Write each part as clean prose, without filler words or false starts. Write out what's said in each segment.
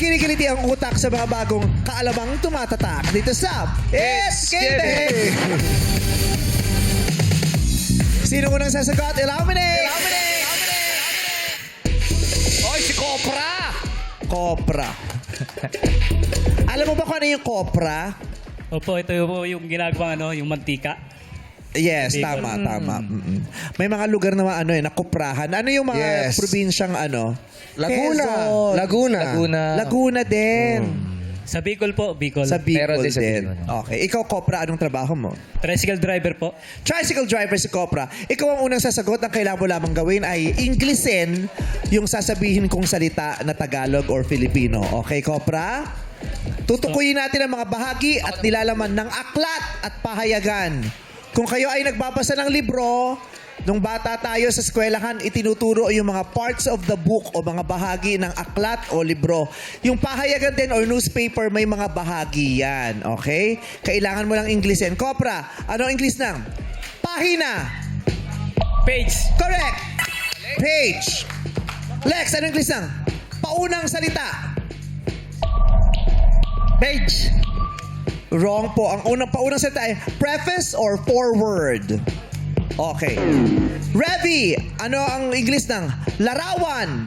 kinikiliti ang utak sa mga bagong kaalamang tumatatak dito sa It's Game Day! Sino unang sasagot? Illuminate! Oy, si Copra! Kopra. Alam mo ba kung ano yung kopra? Opo, ito yung ginagawa yung mantika. Yes, Bicol. tama. May mga lugar na nakuprahan. Ano yung mga Yes. probinsyang Laguna. Quezon. Laguna. Laguna din. Sa Bicol po, Bicol. Sa Bicol Meron din sa din. Bicol. Okay. Ikaw, Kopra, anong trabaho mo? Tricycle driver po. Tricycle driver si Kopra. Ikaw ang unang sasagot. Ang kailangan mo lamang gawin ay Inglesin yung sasabihin kong salita na Tagalog or Filipino. Okay, Kopra? Tutukuyin natin ang mga bahagi at nilalaman ng aklat at pahayagan. Kung kayo ay nagbabasa ng libro, nung bata tayo sa eskwelahan, itinuturo yung mga parts of the book o mga bahagi ng aklat o libro. Yung pahayagan din or newspaper, may mga bahagi yan. Okay? Kailangan mo lang Inglesin. Kopra, ano ang Ingles ng? Pahina. Page. Correct. Page. Lex, ano ang Ingles ng? Paunang salita. Page! Wrong po. Ang paunang salita ay preface or forward. Okay. Revi, ano ang English ng larawan?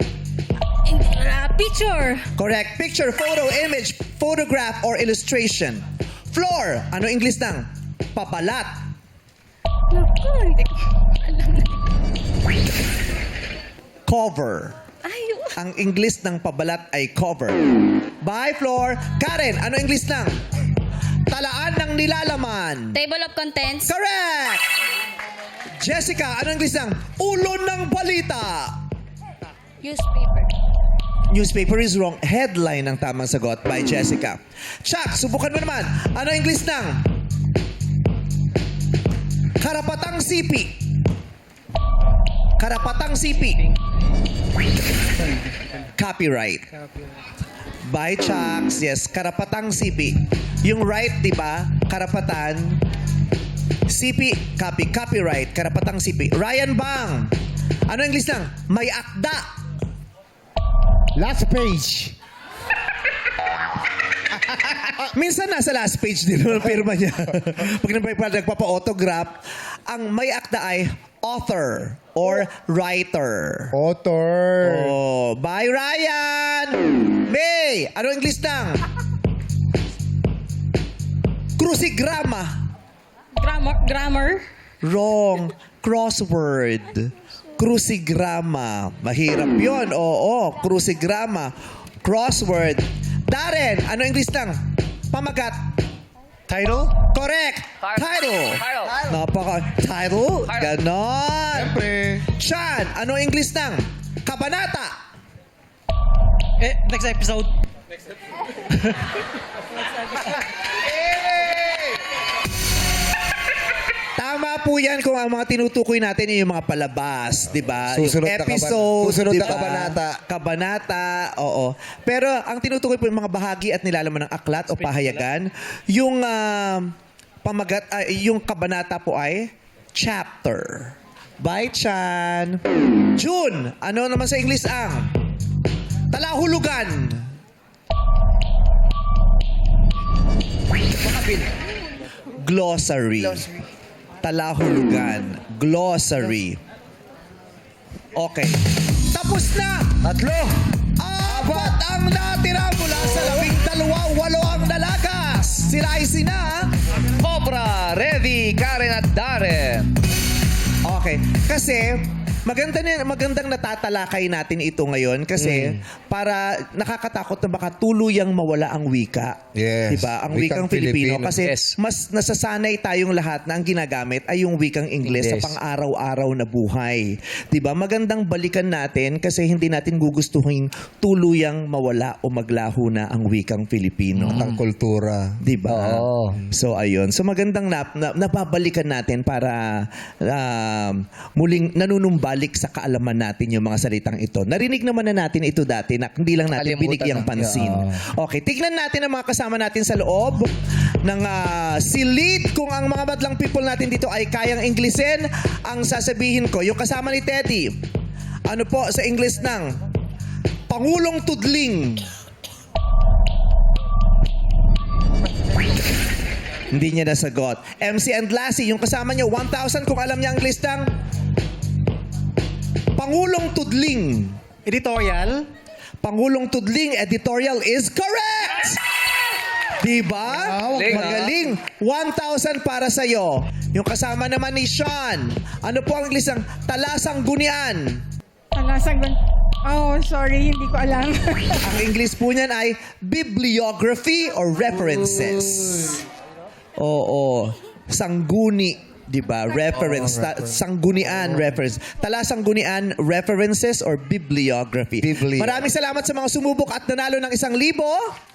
Picture. Correct. Picture, photo, image, photograph, or illustration. Floor, ano English ng pabalat? Naku, hindi ko alam na. Cover. Ay, Ang English ng pabalat ay cover. Bye, Floor. Karen, ano English ng talaan ng nilalaman? table of contents. Correct! Jessica, ano English ng ulo ng balita? Newspaper. Newspaper is wrong. Headline ang tamang sagot by Jessica. Chuck, subukan mo naman. Ano English ng karapatang sipi? Karapatang sipi. Copyright. By Chucks. Yes, karapatang sipi. Yung right, di ba? Karapatan. Sipi, copyright, karapatang sipi. Ryan Bang. Ano English ng may akda? Last page. Minsan nasa last page din ang pirma niya. Pag nagpapa-autograph, ang may akda ay author or writer. Author. Oh, bye Ryan! May, ano English ng crucigrama? Grammar. Wrong. Crossword. Crucigrama. Mahirap yon. Oo, crucigrama. Crossword. Darren, ano English ng pamagat? Title? Correct. Title. Title? Ganon. Siyempre. Sean, ano English ng kabanata? Next episode. Tama po yan kung ang mga tinutukoy natin ay yung mga palabas, di ba? Susunod Yung na episode, susunod di na ba? kabanata. Kabanata, oo. Pero ang tinutukoy po yung mga bahagi at nilalaman ng aklat o pahayagan. Yung pamagat, yung kabanata po ay chapter. Bye, Chan. June, ano naman sa English ang talahulugan? Glossary. Talahulugan. Glossary. Okay. Tapos na! Tatlo. Apat ang natira mula sa 12, 8 ang nalagas. Sila ay sina. Copra, Revi, Karen at Darren. Okay. Kasi, magandang natatalakay natin ito ngayon kasi para nakakatakot na baka tuluyang mawala ang wika. Yes. Diba? Ang Wikang wikang Filipino. Filipino. Kasi Yes. mas nasasanay tayong lahat na ang ginagamit ay yung wikang Ingles sa Ingles. pang-araw-araw na buhay. Diba? Magandang balikan natin kasi hindi natin gugustuhin tuluyang mawala o maglaho na ang wikang Filipino. Ang kultura. Diba? Oo. So, ayun. So, magandang napabalikan natin para muling nanunumbalik sa kaalaman natin yung mga salitang ito. Narinig naman na natin ito dati na hindi lang natin Nakalimutan binigyang na. pansin. Okay, tignan natin ang mga kasama natin sa loob ng silid kung ang mga madlang people natin dito ay kayang Inglesin. Ang sasabihin ko, yung kasama ni Teddy, ano po sa English ng Pangulong Tudling? Hindi niya nasagot. MC and Lassie, yung kasama niyo, 1,000 kung alam niya ang listang Pangulong Tudling. Editorial. Pangulong Tudling editorial is correct! Diba? Wow, Magaling. 1,000 para sa'yo. Yung kasama naman ni Sean. Ano po ang listang Talasang Gunian? Talasang gun. Oh, sorry, hindi ko alam. Ang English po niyan ay bibliography or references. Oo. Sangguni, 'di ba? Reference. Sanggunian reference. Talasanggunian references or bibliography. Bibli. Maraming salamat sa mga sumubok at nanalo ng 1,000.